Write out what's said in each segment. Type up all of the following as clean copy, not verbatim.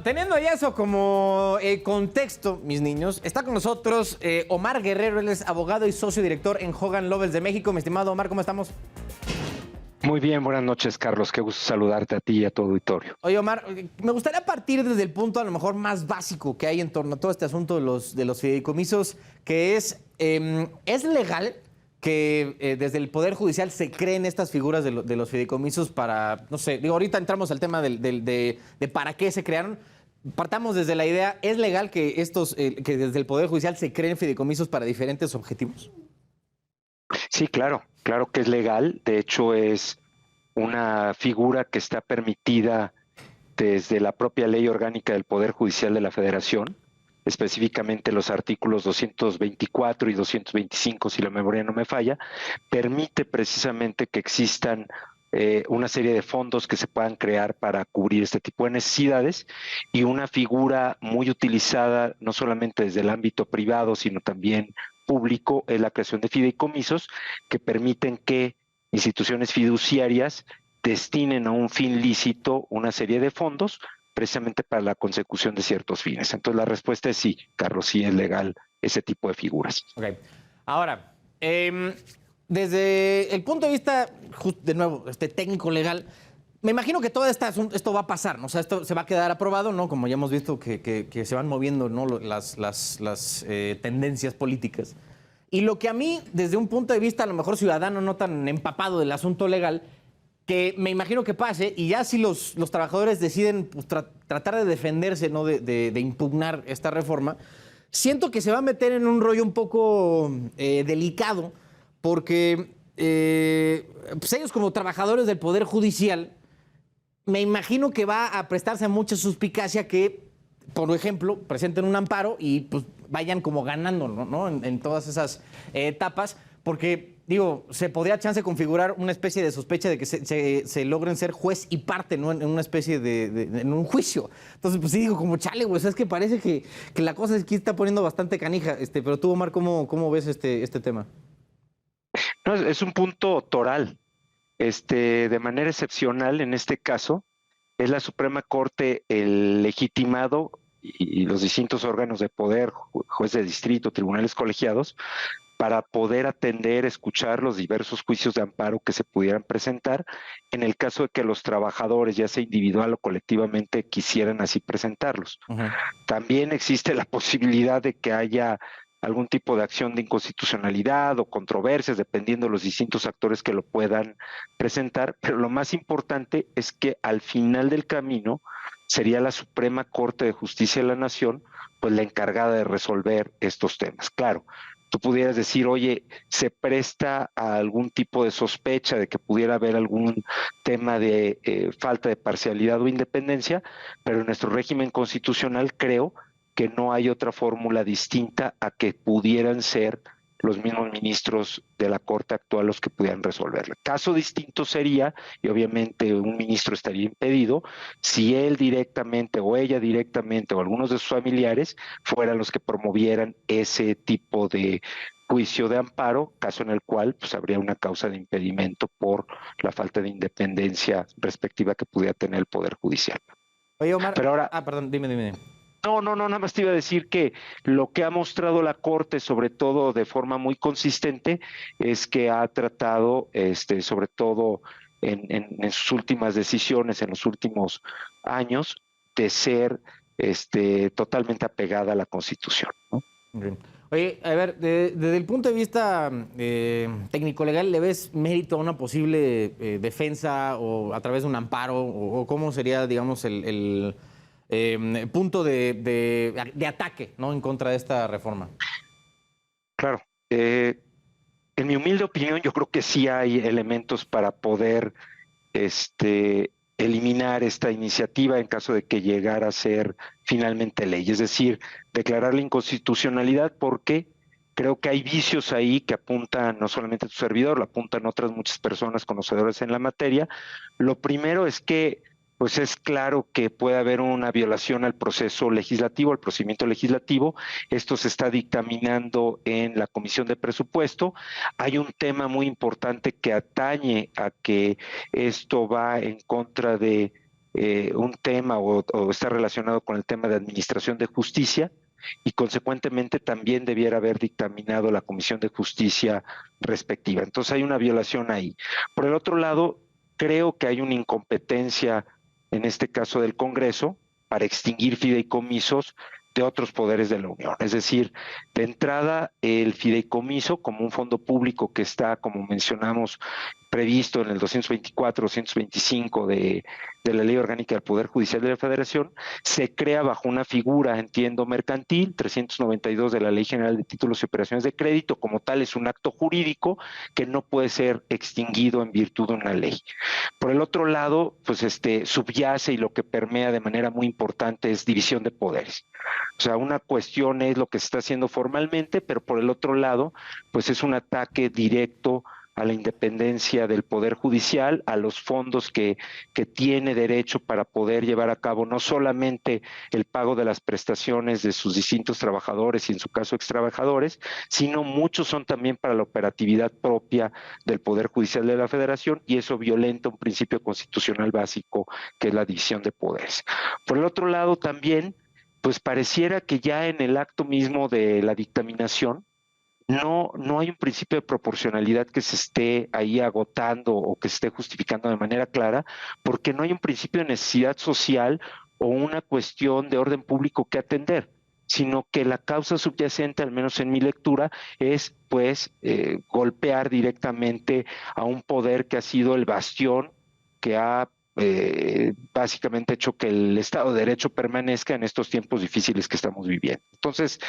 teniendo ya eso como contexto, mis niños, está con nosotros Omar Guerrero, él es abogado y socio director en Hogan Lovells de México. Mi estimado Omar, ¿cómo estamos? Muy bien, buenas noches, Carlos. Qué gusto saludarte a ti y a tu auditorio. Oye, Omar, me gustaría partir desde el punto a lo mejor más básico que hay en torno a todo este asunto de los fideicomisos, que ¿es legal que desde el Poder Judicial se creen estas figuras de los fideicomisos para, no sé, digo, ahorita entramos al tema de para qué se crearon? Partamos desde la idea, ¿es legal que que desde el Poder Judicial se creen fideicomisos para diferentes objetivos? Sí, claro, claro que es legal. De hecho, es una figura que está permitida desde la propia Ley Orgánica del Poder Judicial de la Federación, específicamente los artículos 224 y 225, si la memoria no me falla, permite precisamente que existan una serie de fondos que se puedan crear para cubrir este tipo de necesidades, y una figura muy utilizada no solamente desde el ámbito privado, sino también público, es la creación de fideicomisos que permiten que instituciones fiduciarias destinen a un fin lícito una serie de fondos precisamente para la consecución de ciertos fines. Entonces la respuesta es sí, Carlos, sí es legal ese tipo de figuras. Ok. Ahora, desde el punto de vista, de nuevo, técnico legal, me imagino que todo esto va a pasar, ¿no? O sea, esto se va a quedar aprobado, ¿no? Como ya hemos visto que se van moviendo, ¿no? Las tendencias políticas. Y lo que a mí, desde un punto de vista a lo mejor ciudadano no tan empapado del asunto legal, que me imagino que pase, y ya si los trabajadores deciden pues, tratar de defenderse, ¿no? de impugnar esta reforma, siento que se va a meter en un rollo un poco delicado, porque pues ellos como trabajadores del Poder Judicial, me imagino que va a prestarse a mucha suspicacia que, por ejemplo, presenten un amparo y pues vayan como ganando, ¿no? En todas esas etapas, porque, digo, se podría chance configurar una especie de sospecha de que se logren ser juez y parte, ¿no? En una especie en un juicio. Entonces, pues sí digo, como chale, güey, o sea, es que parece que la cosa aquí está poniendo bastante canija. Pero tú, Omar, ¿cómo ves este tema? No, es un punto toral. De manera excepcional, en este caso, es la Suprema Corte el legitimado y los distintos órganos de poder, juez de distrito, tribunales colegiados, para poder atender, escuchar los diversos juicios de amparo que se pudieran presentar en el caso de que los trabajadores, ya sea individual o colectivamente, quisieran así presentarlos. Uh-huh. También existe la posibilidad de que haya algún tipo de acción de inconstitucionalidad o controversias, dependiendo de los distintos actores que lo puedan presentar, pero lo más importante es que al final del camino sería la Suprema Corte de Justicia de la Nación, pues la encargada de resolver estos temas. Claro, tú pudieras decir, oye, se presta a algún tipo de sospecha de que pudiera haber algún tema de falta de parcialidad o independencia, pero en nuestro régimen constitucional creo que no hay otra fórmula distinta a que pudieran ser los mismos ministros de la Corte actual los que pudieran resolverla. Caso distinto sería, y obviamente un ministro estaría impedido, si él directamente o ella directamente o algunos de sus familiares fueran los que promovieran ese tipo de juicio de amparo, caso en el cual pues habría una causa de impedimento por la falta de independencia respectiva que pudiera tener el Poder Judicial. Oye, Omar, Pero ahora, perdón, dime. no, nada más te iba a decir que lo que ha mostrado la Corte, sobre todo de forma muy consistente, es que ha tratado, sobre todo en sus últimas decisiones, en los últimos años, de ser totalmente apegada a la Constitución, ¿no? Bien. Oye, a ver, desde el punto de vista técnico-legal, ¿le ves mérito a una posible defensa o a través de un amparo? O cómo sería, digamos, el punto de ataque, ¿no? En contra de esta reforma? Claro. En mi humilde opinión, yo creo que sí hay elementos para poder eliminar esta iniciativa en caso de que llegara a ser finalmente ley. Es decir, declarar la inconstitucionalidad, porque creo que hay vicios ahí que apuntan no solamente a tu servidor, lo apuntan otras muchas personas conocedoras en la materia. Lo primero es que pues es claro que puede haber una violación al proceso legislativo, al procedimiento legislativo. Esto se está dictaminando en la Comisión de Presupuesto. Hay un tema muy importante que atañe a que esto va en contra de un tema o está relacionado con el tema de administración de justicia, y consecuentemente también debiera haber dictaminado la Comisión de Justicia respectiva. Entonces hay una violación ahí. Por el otro lado, creo que hay una incompetencia, en este caso del Congreso, para extinguir fideicomisos de otros poderes de la Unión. Es decir, de entrada, el fideicomiso como un fondo público que está, como mencionamos, previsto en el 224, 225 de la Ley Orgánica del Poder Judicial de la Federación, se crea bajo una figura, entiendo, mercantil, 392 de la Ley General de Títulos y Operaciones de Crédito. Como tal, es un acto jurídico que no puede ser extinguido en virtud de una ley. Por el otro lado, pues subyace y lo que permea de manera muy importante es división de poderes. O sea, una cuestión es lo que se está haciendo formalmente, pero por el otro lado, pues es un ataque directo a la independencia del Poder Judicial, a los fondos que tiene derecho para poder llevar a cabo no solamente el pago de las prestaciones de sus distintos trabajadores y en su caso extrabajadores, sino muchos son también para la operatividad propia del Poder Judicial de la Federación, y eso violenta un principio constitucional básico que es la división de poderes. Por el otro lado también, pues pareciera que ya en el acto mismo de la dictaminación, no hay un principio de proporcionalidad que se esté ahí agotando o que se esté justificando de manera clara, porque no hay un principio de necesidad social o una cuestión de orden público que atender, sino que la causa subyacente, al menos en mi lectura, es pues golpear directamente a un poder que ha sido el bastión que ha básicamente hecho que el Estado de Derecho permanezca en estos tiempos difíciles que estamos viviendo. Entonces,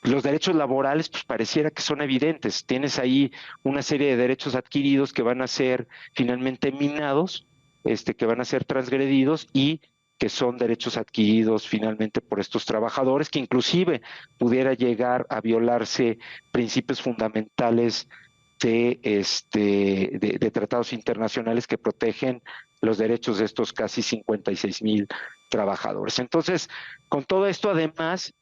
los derechos laborales, pues pareciera que son evidentes. Tienes ahí una serie de derechos adquiridos que van a ser finalmente minados, que van a ser transgredidos y que son derechos adquiridos finalmente por estos trabajadores, que inclusive pudiera llegar a violarse principios fundamentales de tratados internacionales que protegen los derechos de estos casi 56,000 trabajadores. Entonces, con todo esto, además,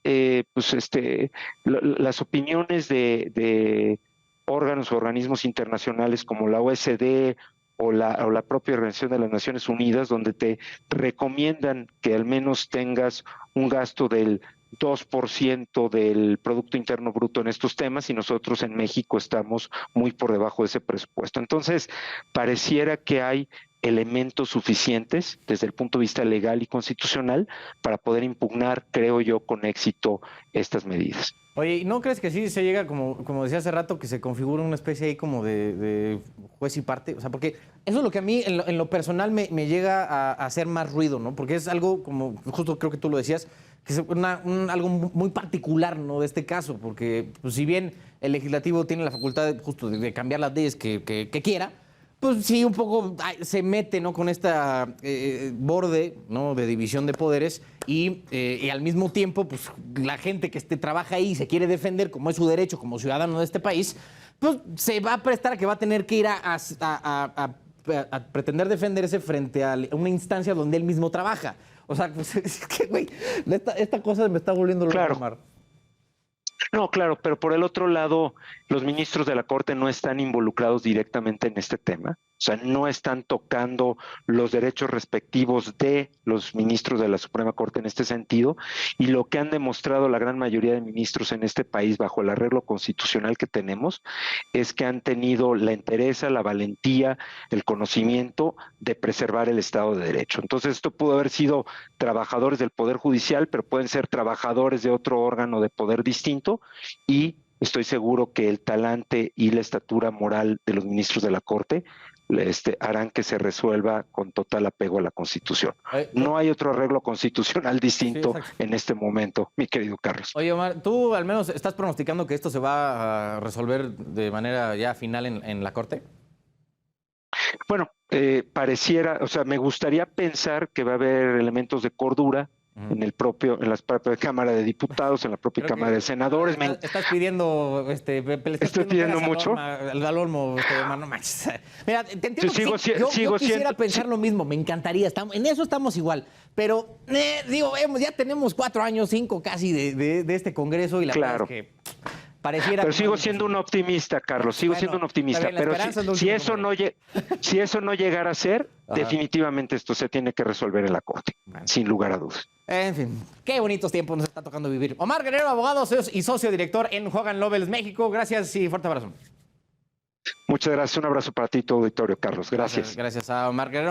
las opiniones de órganos o organismos internacionales como la OSD o la propia Organización de las Naciones Unidas, donde te recomiendan que al menos tengas un gasto del 2% del Producto Interno Bruto en estos temas, y nosotros en México estamos muy por debajo de ese presupuesto. Entonces, pareciera que hay elementos suficientes desde el punto de vista legal y constitucional para poder impugnar, creo yo, con éxito estas medidas. Oye, ¿y no crees que sí se llega, como decía hace rato, que se configura una especie ahí como de juez y parte? O sea, porque eso es lo que a mí en lo personal me llega a hacer más ruido, ¿no? Porque es algo como, justo creo que tú lo decías, que es algo muy particular, ¿no? De este caso, porque pues, si bien el legislativo tiene la facultad justo de cambiar las leyes que quiera, pues sí, un poco se mete, ¿no? Con esta borde, ¿no? De división de poderes y al mismo tiempo, pues la gente que trabaja ahí y se quiere defender, como es su derecho como ciudadano de este país, pues se va a prestar a que va a tener que ir a pretender defenderse frente a una instancia donde él mismo trabaja. O sea, pues, es que, güey, esta cosa me está volviendo loco, claro. Omar. No, claro, pero por el otro lado, los ministros de la Corte no están involucrados directamente en este tema. O sea, no están tocando los derechos respectivos de los ministros de la Suprema Corte en este sentido, y lo que han demostrado la gran mayoría de ministros en este país bajo el arreglo constitucional que tenemos es que han tenido la entereza, la valentía, el conocimiento de preservar el Estado de Derecho. Entonces, esto pudo haber sido trabajadores del Poder Judicial, pero pueden ser trabajadores de otro órgano de poder distinto, y estoy seguro que el talante y la estatura moral de los ministros de la Corte harán que se resuelva con total apego a la Constitución. No hay otro arreglo constitucional distinto en este momento, mi querido Carlos. Oye, Omar, ¿tú al menos estás pronosticando que esto se va a resolver de manera ya final en la Corte? Bueno, pareciera, o sea, me gustaría pensar que va a haber elementos de cordura en la propia Cámara de Diputados, en la propia Cámara de Senadores. Estás pidiendo, estoy pidiendo mucho. Al Alolmo, no manches. Mira, te entiendo. Yo quisiera pensar lo mismo, me encantaría. En eso estamos igual. Pero, ya tenemos 4 años, 5 casi de este Congreso, y la verdad es que pareciera... Pero sigo siendo un optimista, Carlos, sigo siendo un optimista. Está bien, la Pero esperanza es lo si último eso que no si eso no llegara a ser, Ajá. definitivamente esto se tiene que resolver en la Corte, Bueno. sin lugar a dudas. En fin, qué bonitos tiempos nos está tocando vivir. Omar Guerrero, abogado y socio director en Hogan Lovells México. Gracias y fuerte abrazo. Muchas gracias. Un abrazo para ti y tu auditorio, Carlos. Gracias. Gracias a Omar Guerrero.